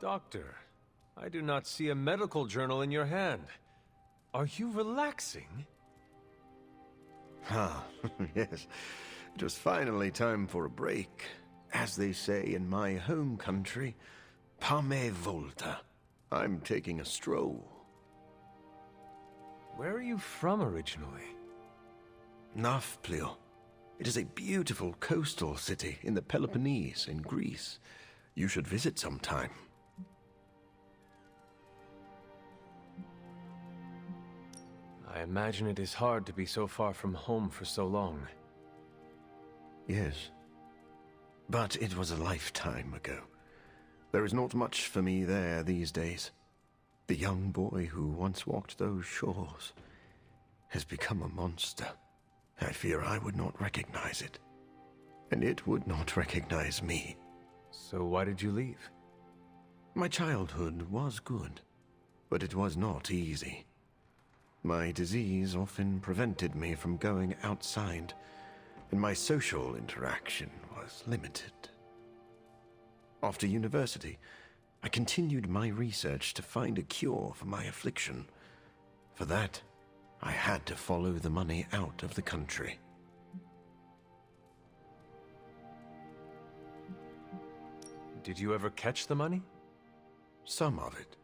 Doctor, I do not see a medical journal in your hand. Are you relaxing? Ah, yes. It was finally time for a break. As they say in my home country, Pame Volta. I'm taking a stroll. Where are you from originally? Nafplio. It is a beautiful coastal city in the Peloponnese in Greece. You should visit sometime. I imagine it is hard to be so far from home for so long. Yes. But it was a lifetime ago. There is not much for me there these days. The young boy who once walked those shores has become a monster. I fear I would not recognize it. And it would not recognize me. So why did you leave? My childhood was good, but it was not easy. My disease often prevented me from going outside, and my social interaction was limited. After university, I continued my research to find a cure for my affliction. For that, I had to follow the money out of the country. Did you ever catch the money? Some of it.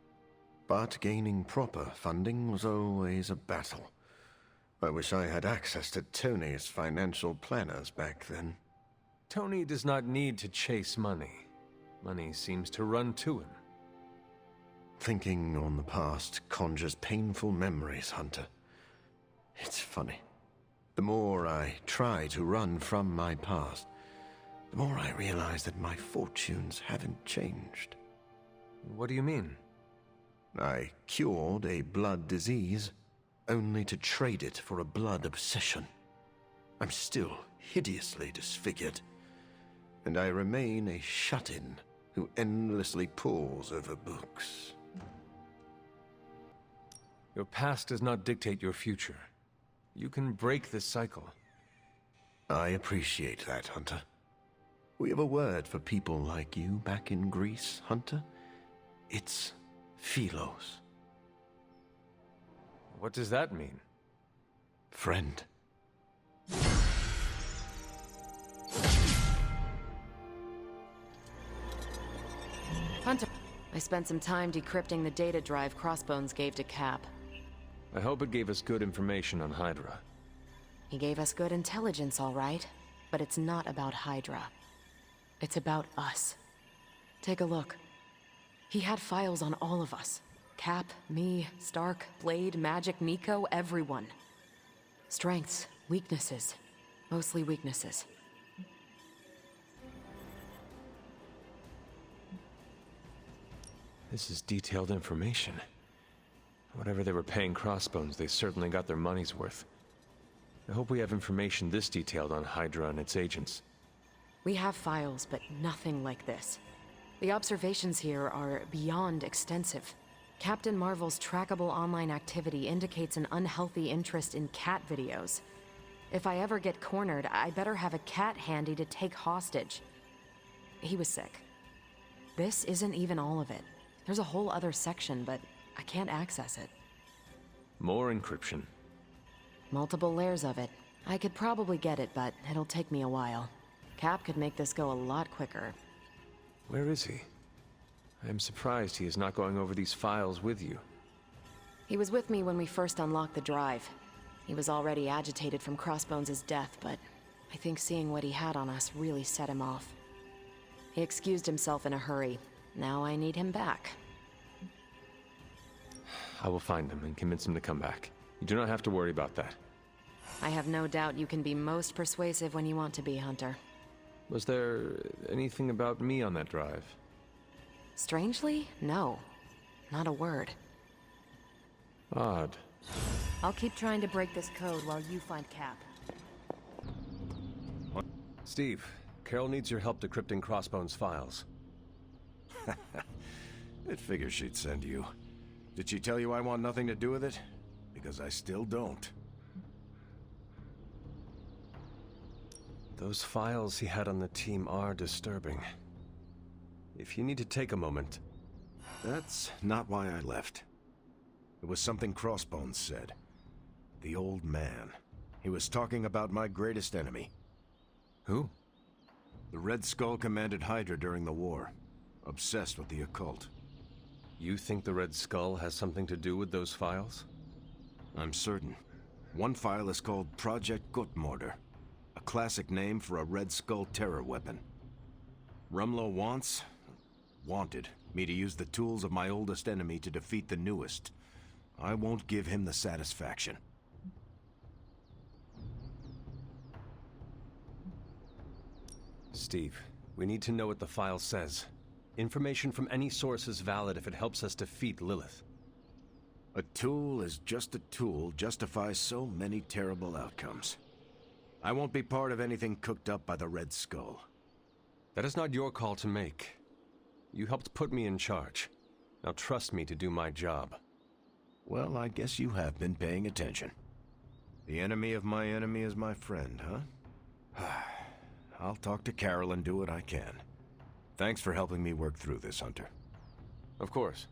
But gaining proper funding was always a battle. I wish I had access to Tony's financial planners back then. Tony does not need to chase money. Money seems to run to him. Thinking on the past conjures painful memories, Hunter. It's funny. The more I try to run from my past, the more I realize that my fortunes haven't changed. What do you mean? I cured a blood disease, only to trade it for a blood obsession. I'm still hideously disfigured, and I remain a shut-in who endlessly pores over books. Your past does not dictate your future. You can break this cycle. I appreciate that, Hunter. We have a word for people like you back in Greece, Hunter. It's Philos. What does that mean? Friend. Hunter, I spent some time decrypting the data drive Crossbones gave to Cap. I hope it gave us good information on Hydra. He gave us good intelligence, all right. But it's not about Hydra. It's about us. Take a look. He had files on all of us. Cap, me, Stark, Blade, Magic, Nico, everyone. Strengths, weaknesses. Mostly weaknesses. This is detailed information. Whatever they were paying Crossbones, they certainly got their money's worth. I hope we have information this detailed on Hydra and its agents. We have files, but nothing like this. The observations here are beyond extensive. Captain Marvel's trackable online activity indicates an unhealthy interest in cat videos. If I ever get cornered, I better have a cat handy to take hostage. He was sick. This isn't even all of it. There's a whole other section, but I can't access it. More encryption. Multiple layers of it. I could probably get it, but it'll take me a while. Cap could make this go a lot quicker. Where is he? I am surprised he is not going over these files with you. He was with me when we first unlocked the drive. He was already agitated from Crossbones' death, but I think seeing what he had on us really set him off. He excused himself in a hurry. Now I need him back. I will find him and convince him to come back. You do not have to worry about that. I have no doubt you can be most persuasive when you want to be, Hunter. Was there anything about me on that drive? Strangely, no. Not a word. Odd. I'll keep trying to break this code while you find Cap. Steve, Carol needs your help decrypting Crossbones' files. It figures she'd send you. Did she tell you I want nothing to do with it? Because I still don't. Those files he had on the team are disturbing. If you need to take a moment... That's not why I left. It was something Crossbones said. The old man. He was talking about my greatest enemy. Who? The Red Skull commanded Hydra during the war. Obsessed with the occult. You think the Red Skull has something to do with those files? I'm certain. One file is called Project Gutmorder, a classic name for a Red Skull terror weapon. Rumlow wanted me to use the tools of my oldest enemy to defeat the newest. I won't give him the satisfaction. Steve, we need to know what the file says. Information from any source is valid if it helps us defeat Lilith. A tool is just a tool justifies so many terrible outcomes. I won't be part of anything cooked up by the Red Skull. That is not your call to make. You helped put me in charge. Now trust me to do my job. Well, I guess you have been paying attention. The enemy of my enemy is my friend, huh? I'll talk to Carol and do what I can. Thanks for helping me work through this, Hunter. Of course.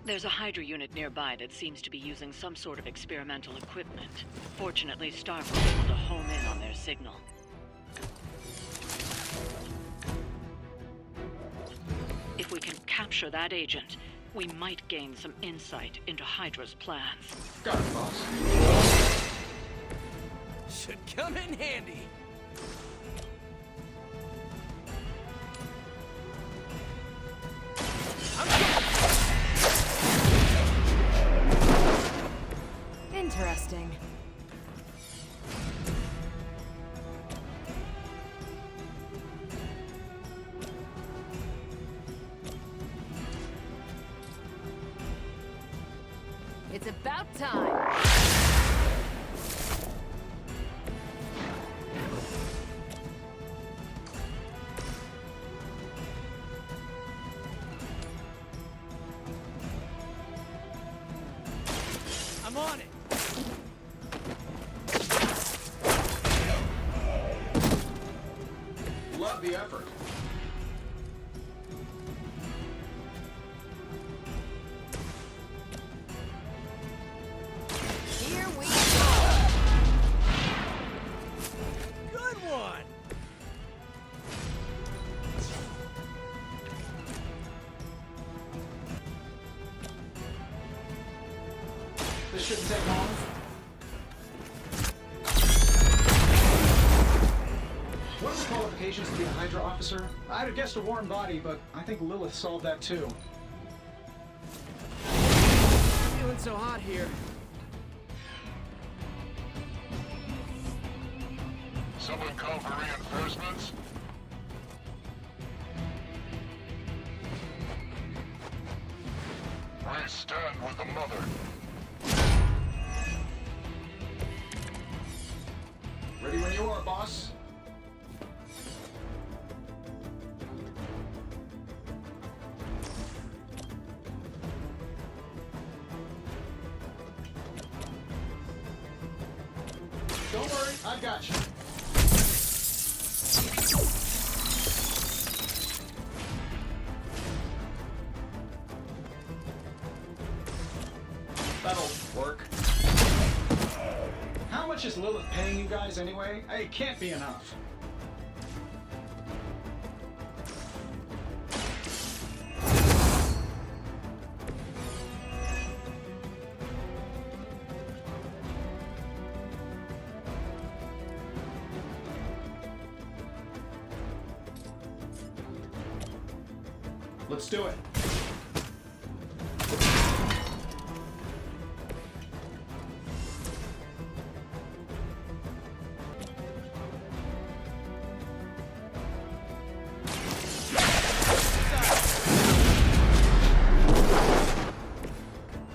There's a Hydra unit nearby that seems to be using some sort of experimental equipment. Fortunately, Stark was able to home in on their signal. If we can capture that agent, we might gain some insight into Hydra's plans. Got it, boss. Should come in handy. Interesting. It's about time. I'm on it. Love the effort. Here we go. Good one. This shouldn't take long. What are the qualifications to be a Hydra officer? I'd have guessed a warm body, but I think Lilith solved that too. Feeling so hot here. Someone call for reinforcements? We stand with the mother. Ready when you are, boss. Don't worry, I got you. That'll work. How much is Lilith paying you guys anyway? It can't be enough. Let's do it.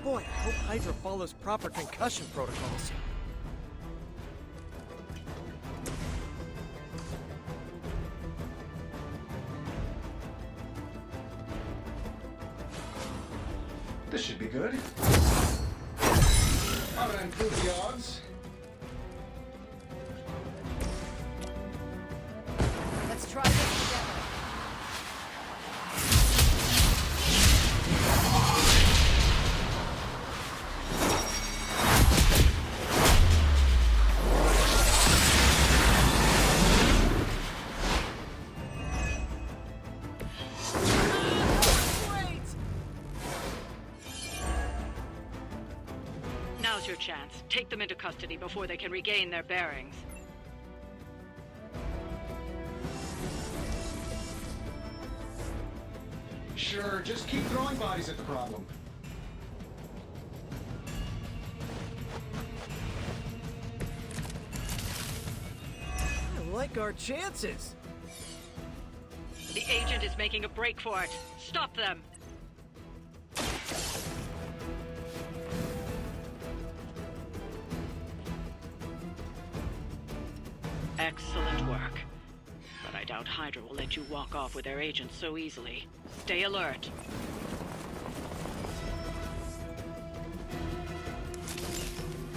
Boy, I hope Hydra follows proper concussion protocols. This should be good. I'm gonna improve the odds. Let's try this together. Now's your chance. Take them into custody before they can regain their bearings. Sure, just keep throwing bodies at the problem. I like our chances. The agent is making a break for it. Stop them! Excellent work. But I doubt Hydra will let you walk off with their agents so easily. Stay alert.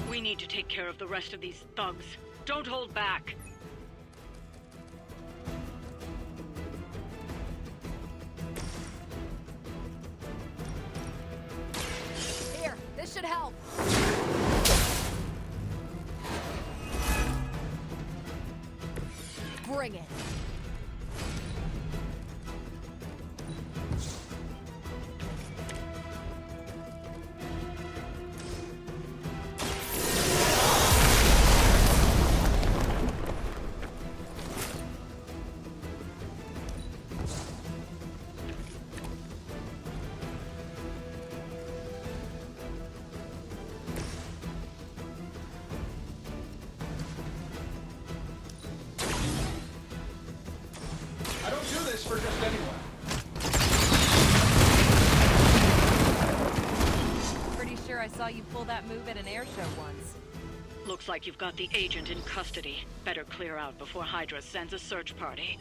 We need to take care of the rest of these thugs. Don't hold back. Here, this should help. Bring it. I don't do this for just anyone. Pretty sure I saw you pull that move at an air show once. Looks like you've got the agent in custody. Better clear out before Hydra sends a search party.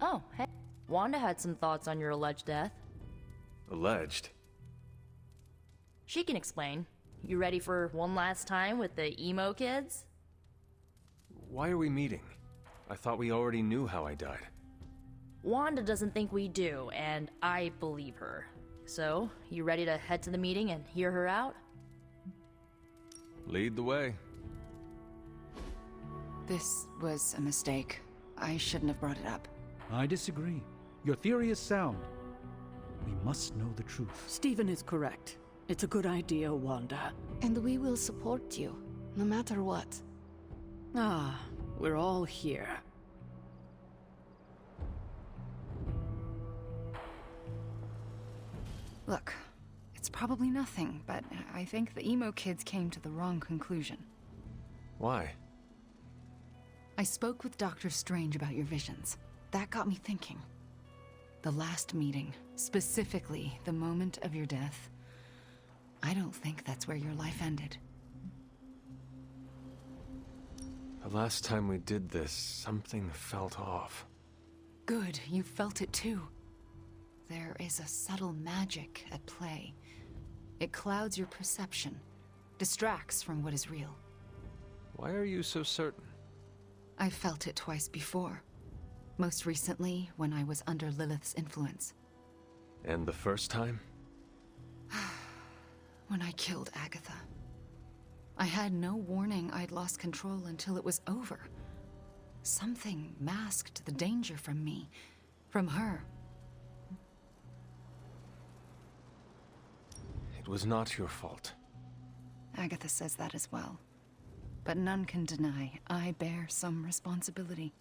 Oh, hey. Wanda had some thoughts on your alleged death. Alleged? She can explain. You ready for one last time with the emo kids? Why are we meeting? I thought we already knew how I died. Wanda doesn't think we do, and I believe her. So, you ready to head to the meeting and hear her out? Lead the way. This was a mistake. I shouldn't have brought it up. I disagree. Your theory is sound. We must know the truth. Stephen is correct. It's a good idea, Wanda. And we will support you, no matter what. Ah, we're all here. Look, it's probably nothing, but I think the emo kids came to the wrong conclusion. Why? I spoke with Dr. Strange about your visions. That got me thinking. The last meeting, specifically the moment of your death, I don't think that's where your life ended. The last time we did this, something felt off. Good, you felt it too. There is a subtle magic at play. It clouds your perception, distracts from what is real. Why are you so certain? I felt it twice before. Most recently, when I was under Lilith's influence. And the first time? When I killed Agatha. I had no warning I'd lost control until it was over. Something masked the danger from me, from her. It was not your fault. Agatha says that as well. But none can deny I bear some responsibility.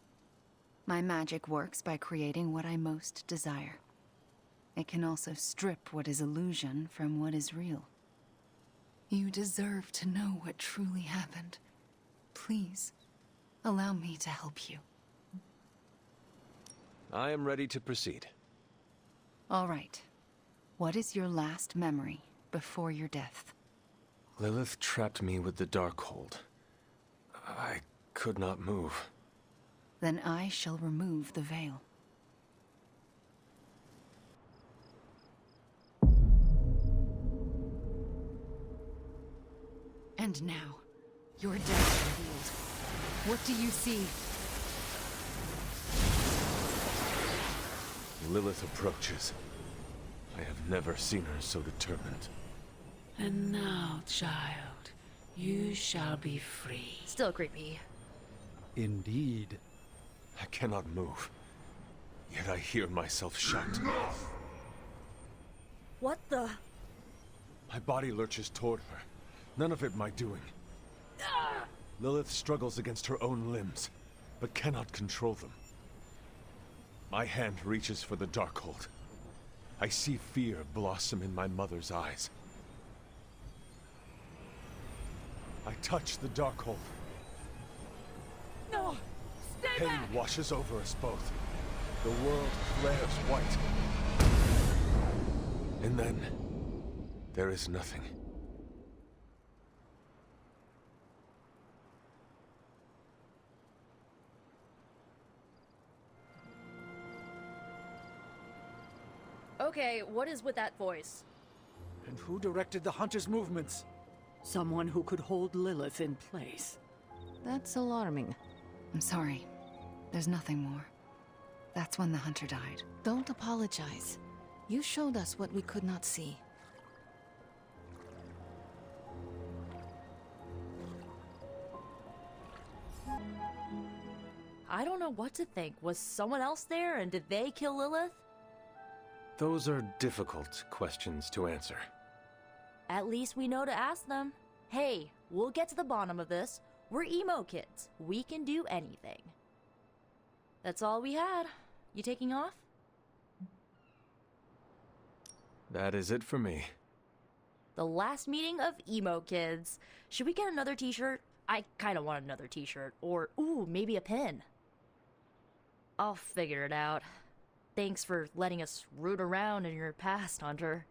My magic works by creating what I most desire. It can also strip what is illusion from what is real. You deserve to know what truly happened. Please, allow me to help you. I am ready to proceed. All right. What is your last memory before your death? Lilith trapped me with the Darkhold. I could not move. Then I shall remove the veil. And now, your death revealed. What do you see? Lilith approaches. I have never seen her so determined. And now, child, you shall be free. Still creepy. Indeed. I cannot move. Yet I hear myself shout. What the? My body lurches toward her. None of it my doing. Lilith struggles against her own limbs, but cannot control them. My hand reaches for the Darkhold. I see fear blossom in my mother's eyes. I touch the Darkhold. No! Stay Pain back! washes over us both. The world flares white. And then, there is nothing. Okay, what is with that voice? And who directed the hunter's movements? Someone who could hold Lilith in place. That's alarming. I'm sorry. There's nothing more. That's when the hunter died. Don't apologize. You showed us what we could not see. I don't know what to think. Was someone else there, and did they kill Lilith? Those are difficult questions to answer. At least we know to ask them. Hey, we'll get to the bottom of this. We're emo kids. We can do anything. That's all we had. You taking off? That is it for me. The last meeting of emo kids. Should we get another t-shirt? I kind of want another t-shirt. Or, ooh, maybe a pin. I'll figure it out. Thanks for letting us root around in your past, Hunter.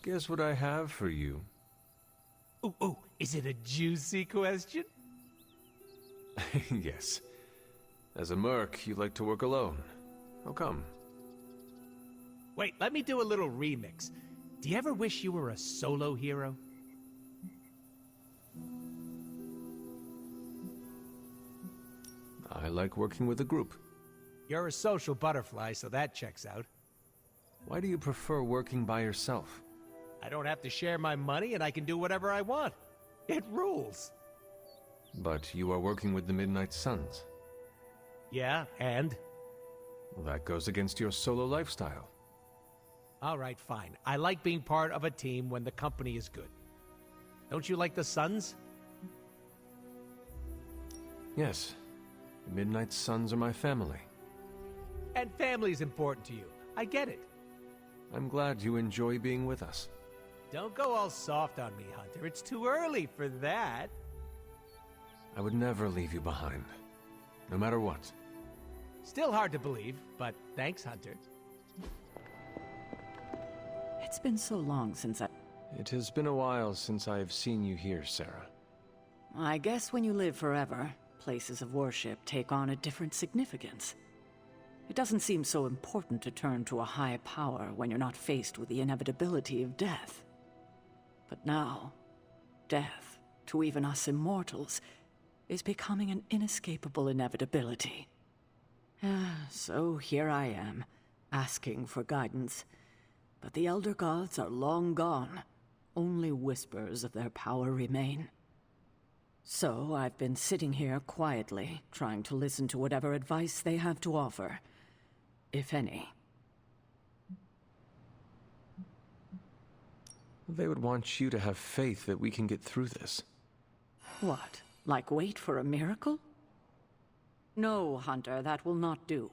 Guess what I have for you? Ooh, is it a juicy question? Yes. As a merc, you like to work alone. How come? Wait, let me do a little remix. Do you ever wish you were a solo hero? I like working with a group. You're a social butterfly, so that checks out. Why do you prefer working by yourself? I don't have to share my money, and I can do whatever I want. It rules. But you are working with the Midnight Suns. Yeah, and? Well, that goes against your solo lifestyle. All right, fine. I like being part of a team when the company is good. Don't you like the Suns? Yes. The Midnight Suns are my family. And family's important to you. I get it. I'm glad you enjoy being with us. Don't go all soft on me, Hunter. It's too early for that. I would never leave you behind. No matter what. Still hard to believe, but thanks, Hunter. It's been so long since It has been a while since I have seen you here, Sarah. I guess when you live forever, places of worship take on a different significance. It doesn't seem so important to turn to a high power when you're not faced with the inevitability of death. But now, death, to even us immortals, is becoming an inescapable inevitability. So here I am, asking for guidance. But the Elder Gods are long gone. Only whispers of their power remain. So I've been sitting here quietly, trying to listen to whatever advice they have to offer. If any. They would want you to have faith that we can get through this. What? Like wait for a miracle? No, Hunter, that will not do.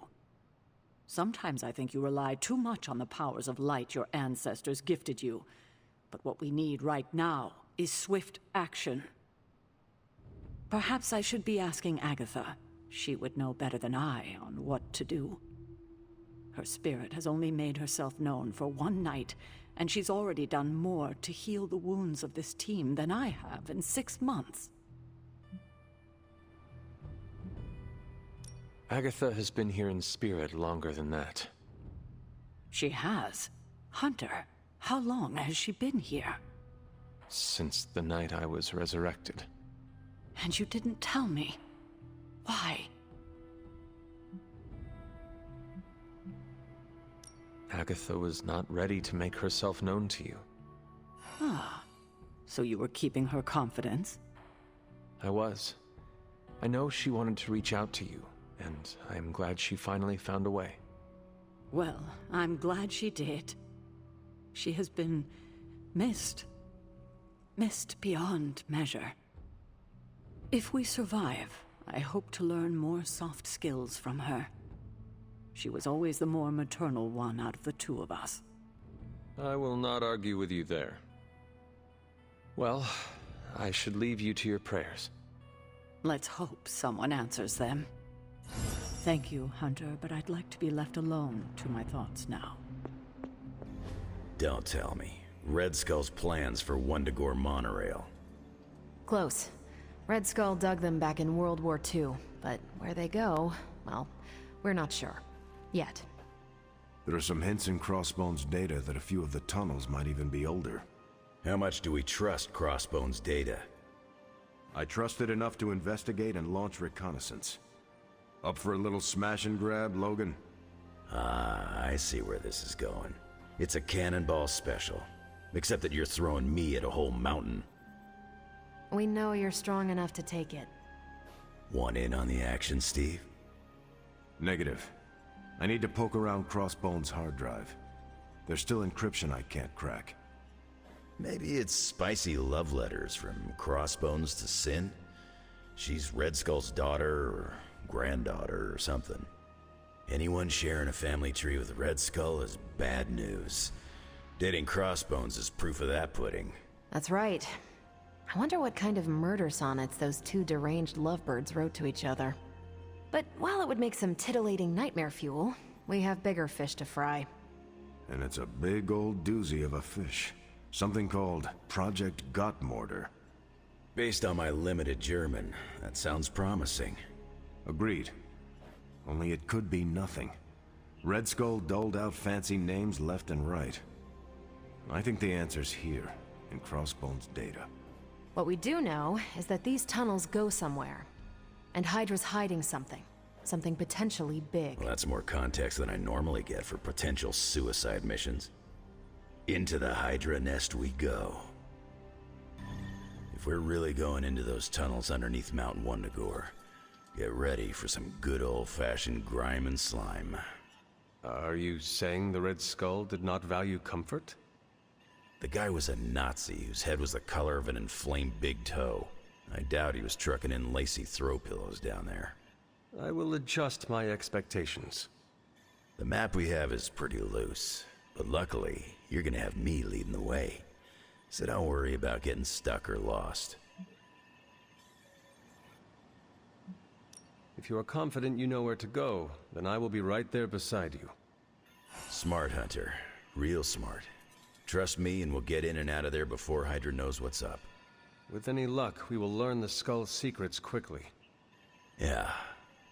Sometimes I think you rely too much on the powers of light your ancestors gifted you. But what we need right now is swift action. Perhaps I should be asking Agatha. She would know better than I on what to do. Her spirit has only made herself known for one night, and she's already done more to heal the wounds of this team than I have in 6 months. Agatha has been here in spirit longer than that. She has? Hunter, how long has she been here? Since the night I was resurrected. And you didn't tell me. Why? Agatha was not ready to make herself known to you. Ah, so you were keeping her confidence? I was. I know she wanted to reach out to you, and I am glad she finally found a way. Well, I'm glad she did. She has been missed. Missed beyond measure. If we survive, I hope to learn more soft skills from her. She was always the more maternal one out of the two of us. I will not argue with you there. Well, I should leave you to your prayers. Let's hope someone answers them. Thank you, Hunter, but I'd like to be left alone to my thoughts now. Don't tell me. Red Skull's plans for Wundagore monorail. Close. Red Skull dug them back in World War II, but where they go, well, we're not sure. Yet. There are some hints in Crossbone's data that a few of the tunnels might even be older. How much do we trust Crossbone's data? I trust it enough to investigate and launch reconnaissance. Up for a little smash and grab, Logan? Ah, I see where this is going. It's a cannonball special. Except that you're throwing me at a whole mountain. We know you're strong enough to take it. Want in on the action, Steve? Negative. I need to poke around Crossbone's hard drive. There's still encryption I can't crack. Maybe it's spicy love letters from Crossbones to Sin? She's Red Skull's daughter or granddaughter or something. Anyone sharing a family tree with Red Skull is bad news. Dating Crossbones is proof of that pudding. That's right. I wonder what kind of murder sonnets those two deranged lovebirds wrote to each other. But while it would make some titillating nightmare fuel, we have bigger fish to fry. And it's a big old doozy of a fish. Something called Project Gottmorder. Based on my limited German, that sounds promising. Agreed. Only it could be nothing. Red Skull doled out fancy names left and right. I think the answer's here, in Crossbone's data. What we do know is that these tunnels go somewhere. And Hydra's hiding something. Something potentially big. Well, that's more context than I normally get for potential suicide missions. Into the Hydra nest we go. If we're really going into those tunnels underneath Mount Wundagore, get ready for some good old-fashioned grime and slime. Are you saying the Red Skull did not value comfort? The guy was a Nazi whose head was the color of an inflamed big toe. I doubt he was trucking in lacy throw pillows down there. I will adjust my expectations. The map we have is pretty loose, but luckily, you're gonna have me leading the way. So don't worry about getting stuck or lost. If you are confident you know where to go, then I will be right there beside you. Smart, Hunter. Real smart. Trust me and we'll get in and out of there before Hydra knows what's up. With any luck, we will learn the Skull's secrets quickly. Yeah.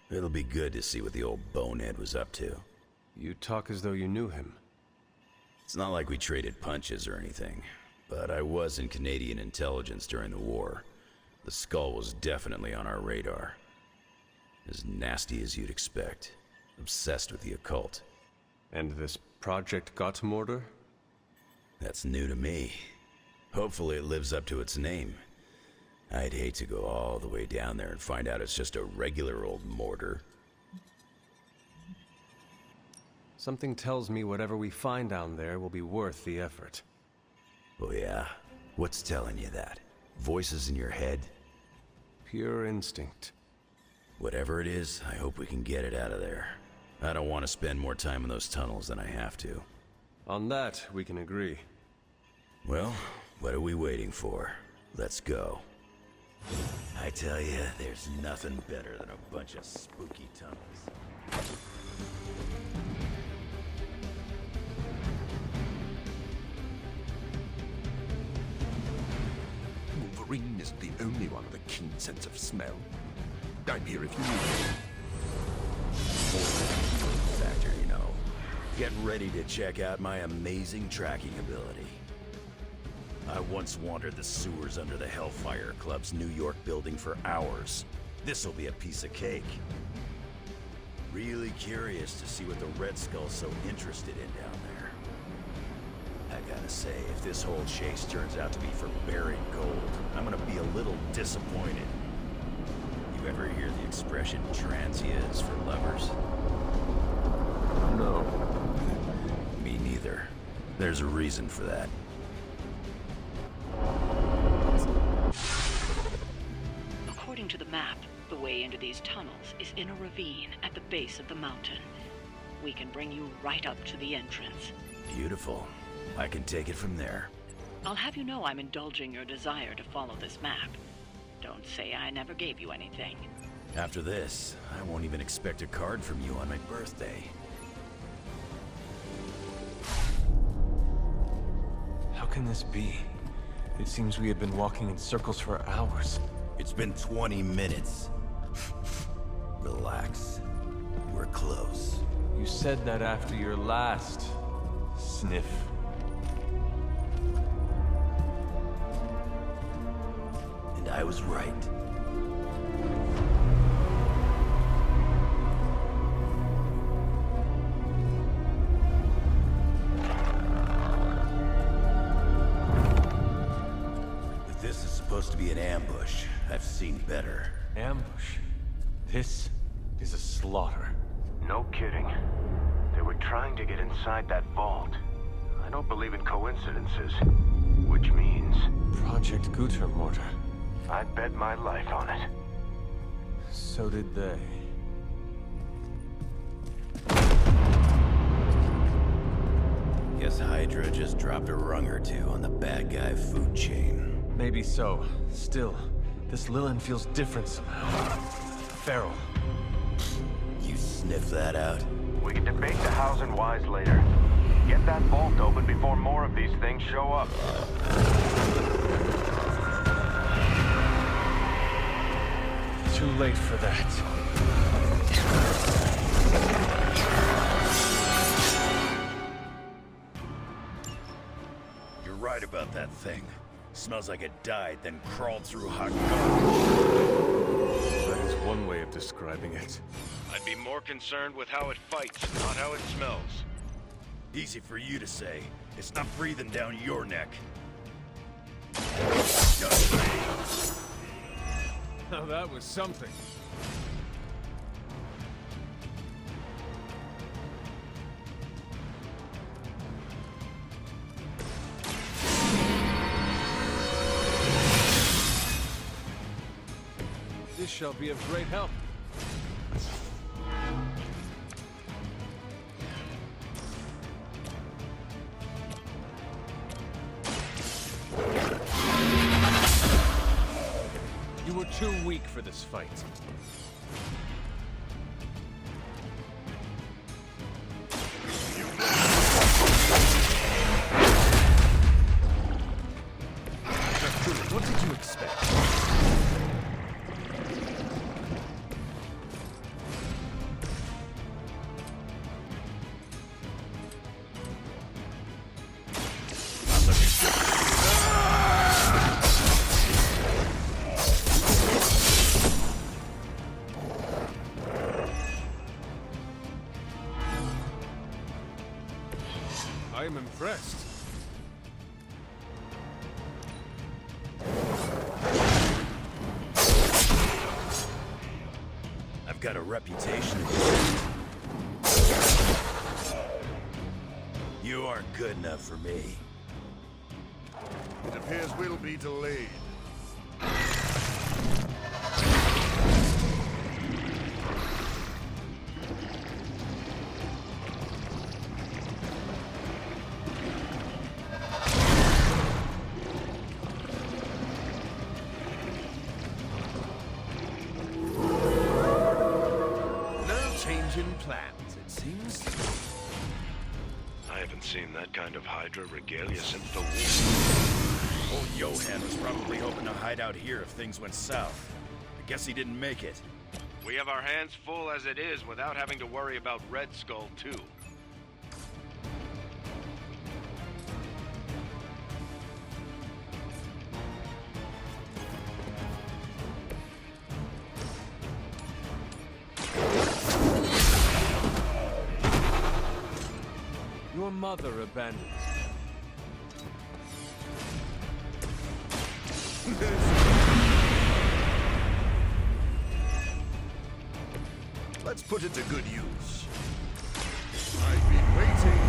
It'll be good to see what the old bonehead was up to. You talk as though you knew him. It's not like we traded punches or anything, but I was in Canadian intelligence during the war. The Skull was definitely on our radar. As nasty as you'd expect. Obsessed with the occult. And this Project Gottmorder? That's new to me. Hopefully it lives up to its name. I'd hate to go all the way down there and find out it's just a regular old mortar. Something tells me whatever we find down there will be worth the effort. Oh yeah? What's telling you that? Voices in your head? Pure instinct. Whatever it is, I hope we can get it out of there. I don't want to spend more time in those tunnels than I have to. On that, we can agree. Well, what are we waiting for? Let's go. I tell you, there's nothing better than a bunch of spooky tunnels. Wolverine isn't the only one with a keen sense of smell. I'm here if you need me. Factor, you know. Get ready to check out my amazing tracking ability. I once wandered the sewers under the Hellfire Club's New York building for hours. This'll be a piece of cake. Really curious to see what the Red Skull's so interested in down there. I gotta say, if this whole chase turns out to be for buried gold, I'm gonna be a little disappointed. You ever hear the expression transia is for lovers? No. Me neither. There's a reason for that. According to the map, the way into these tunnels is in a ravine at the base of the mountain. We can bring you right up to the entrance. Beautiful. I can take it from there. I'll have you know I'm indulging your desire to follow this map. Don't say I never gave you anything. After this, I won't even expect a card from you on my birthday. How can this be? It seems we have been walking in circles for hours. It's been 20 minutes. Relax. We're close. You said that after your last sniff. And I was right. If this is supposed to be an ambush, I've seen better. Ambush? This is a slaughter. No kidding. They were trying to get inside that vault. I don't believe in coincidences. Which means... Project Gutermortar. I'd bet my life on it. So did they. Guess Hydra just dropped a rung or two on the bad guy food chain. Maybe so. Still, this Lilin feels different somehow. Feral. You sniff that out? We can debate the hows and whys later. Get that vault open before more of these things show up. Too late for that. You're right about that thing. Smells like it died, then crawled through hot garbage. That is one way of describing it. I'd be more concerned with how it fights, not how it smells. Easy for you to say. It's not breathing down your neck. Now that was something. This shall be of great help. You were too weak for this fight. What did you expect? I am impressed. I've got a reputation. You aren't good enough for me. It appears we'll be delayed. plans, it seems. I haven't seen that kind of Hydra regalia since the war. Old Johan was probably hoping to hide out here if things went south. I guess he didn't make it. We have our hands full as it is without having to worry about Red Skull, too. Your mother abandons you. Let's put it to good use. I've been waiting.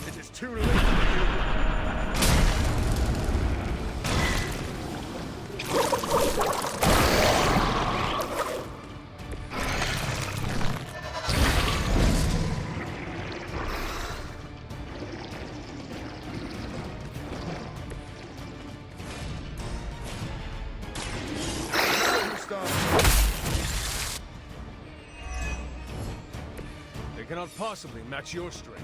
It is too late for you. They cannot possibly match your strength.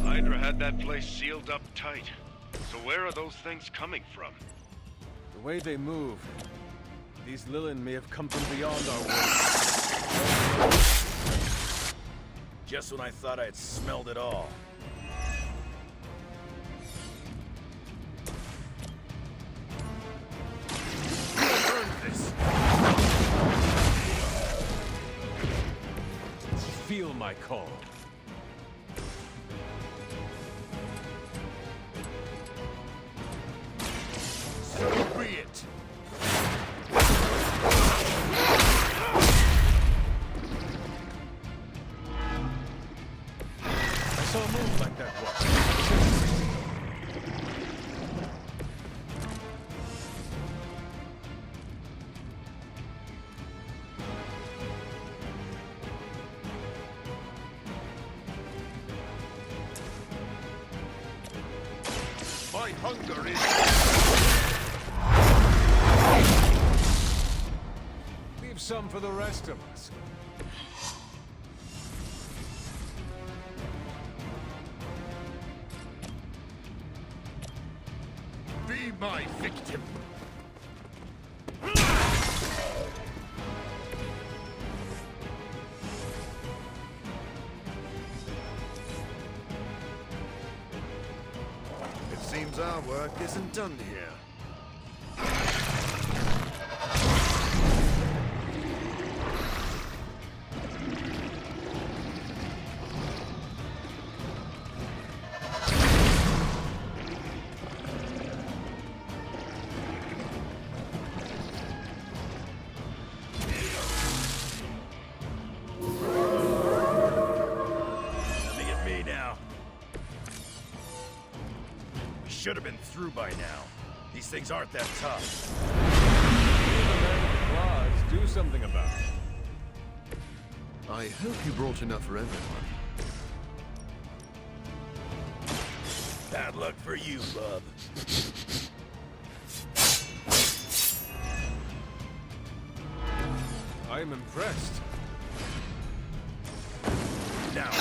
Hydra had that place sealed up tight. So where are those things coming from? The way they move, these Lilin may have come from beyond our world. Just when I thought I had smelled it all. Feel my call. So be it. I saw a move like that once. My hunger is... Leave some for the rest of us. Be my victim. It seems our work isn't done here. Coming at me now. We should have been through by now. These things aren't that tough. Claws, do something about it. I hope you brought enough for everyone. Bad luck for you, bub. I am impressed. Now.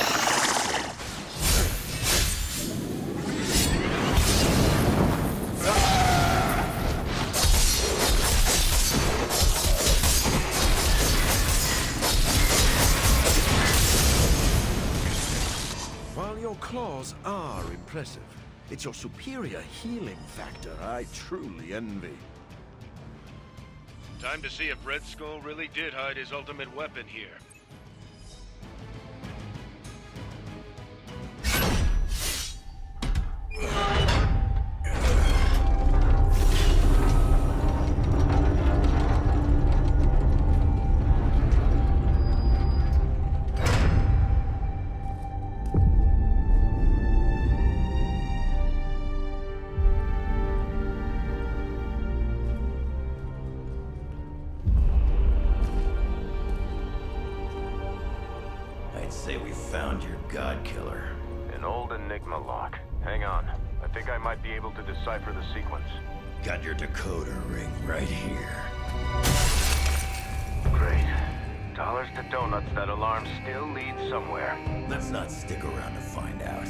While your claws are impressive, it's your superior healing factor I truly envy. Time to see if Red Skull really did hide his ultimate weapon here. I'd say we found your god killer. An old Enigma lock. Hang on. I think I might be able to decipher the sequence. Got your decoder ring right here. Great. Dollars to donuts, that alarm still leads somewhere. Let's not stick around to find out.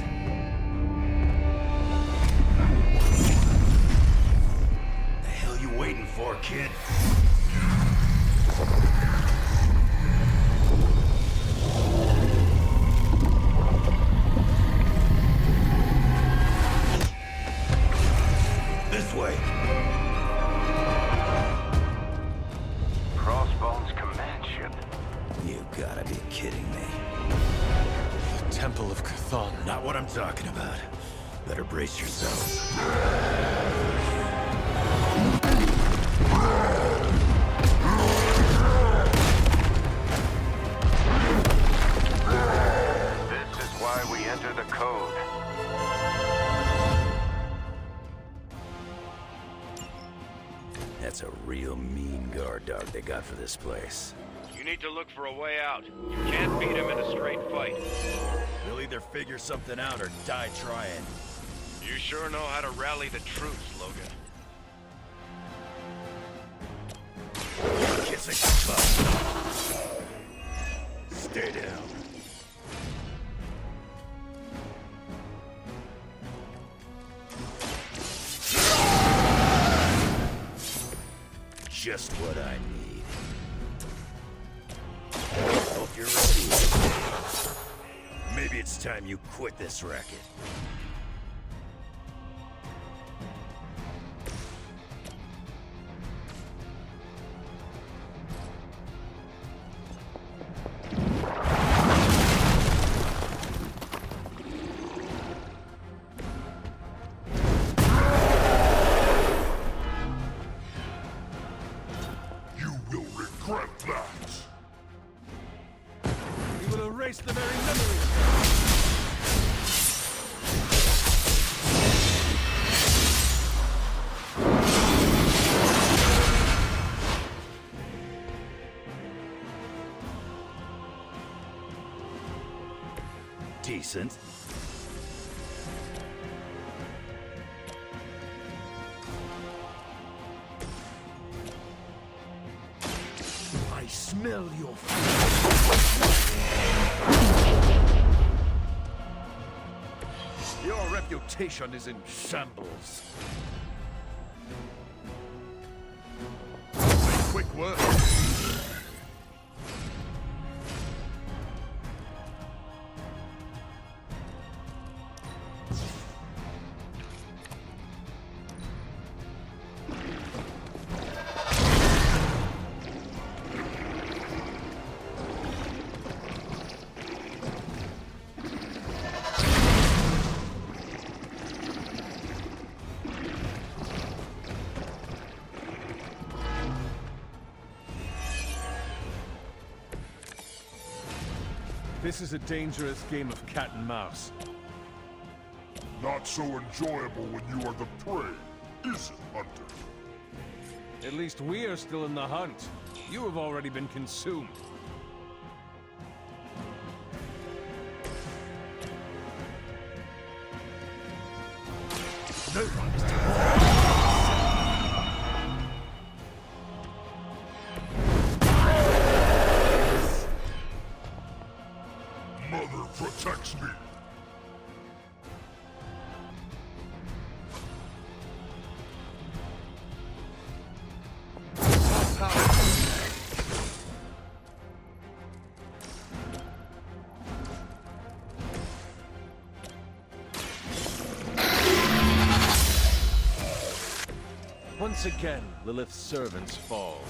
The hell you waiting for, kid? This way. Crossbones command ship. You gotta be kidding me. The Temple of Cthon. Not what I'm talking about. Better brace yourselves. This is why we enter the code. That's a real mean guard dog they got for this place. You need to look for a way out. You can't beat him in a straight fight. We'll either figure something out or die trying. You sure know how to rally the troops, Logan. Kissing butt. Stay down. Just what I need. Hope you're ready. Maybe it's time you quit this racket. Erase the very memory. Decent. I smell your Your reputation is in shambles. Quick work. This is a dangerous game of cat and mouse. Not so enjoyable when you are the prey, is it, Hunter? At least we are still in the hunt. You have already been consumed. No one is to Mother protects me. Once again, Lilith's servants fall.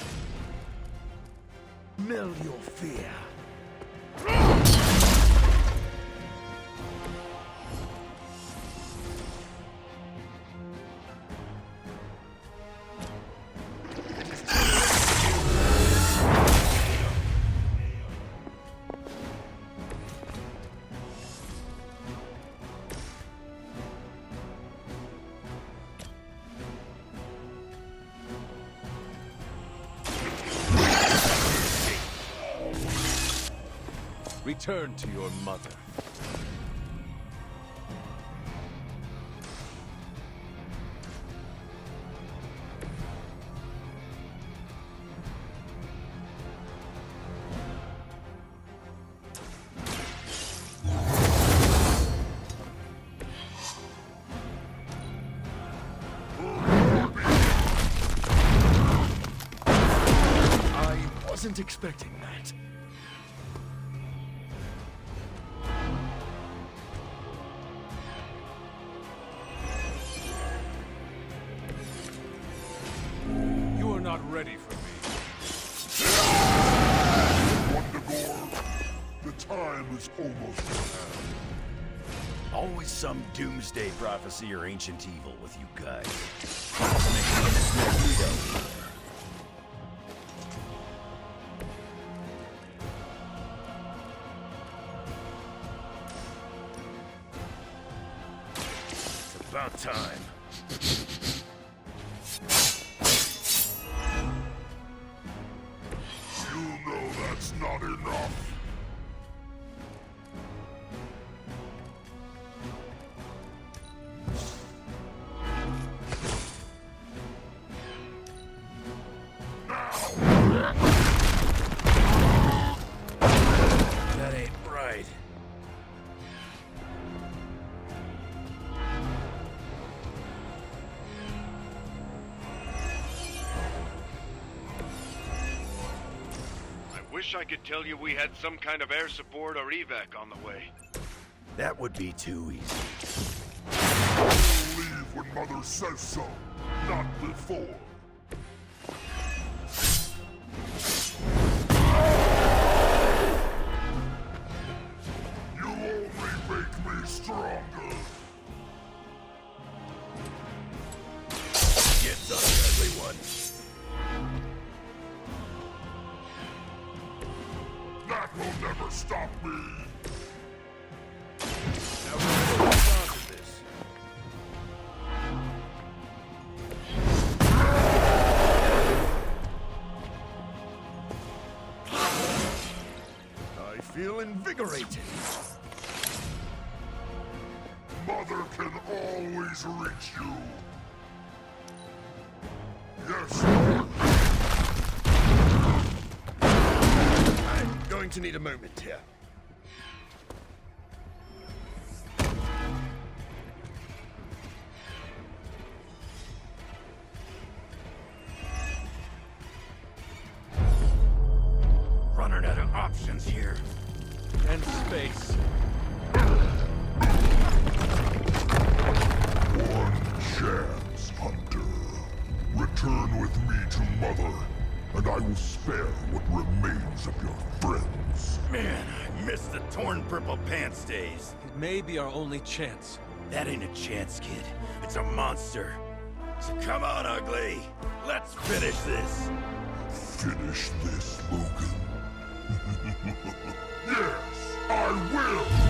Smell your fear. Return to your mother. I wasn't expecting that. You are not ready for me. Wondagore, the time is almost at hand. Always some doomsday prophecy or ancient evil with you guys. It's about time. You know that's not enough. That ain't right. Wish I could tell you we had some kind of air support or evac on the way. That would be too easy. Leave when Mother says so, not before. You only make me stronger. Get some ugly one. That will never stop me. Now we're going to this. I feel invigorated. Mother can always reach you. Yes. I'm going to need a moment here. Running out of options here. And space. One chance, Hunter. Return with me to Mother, and I will spare what remains of your friends. Man, I miss the torn purple pants days. It may be our only chance. That ain't a chance, kid. It's a monster. So come on, ugly. Let's finish this. Finish this, Logan. Yes, I will!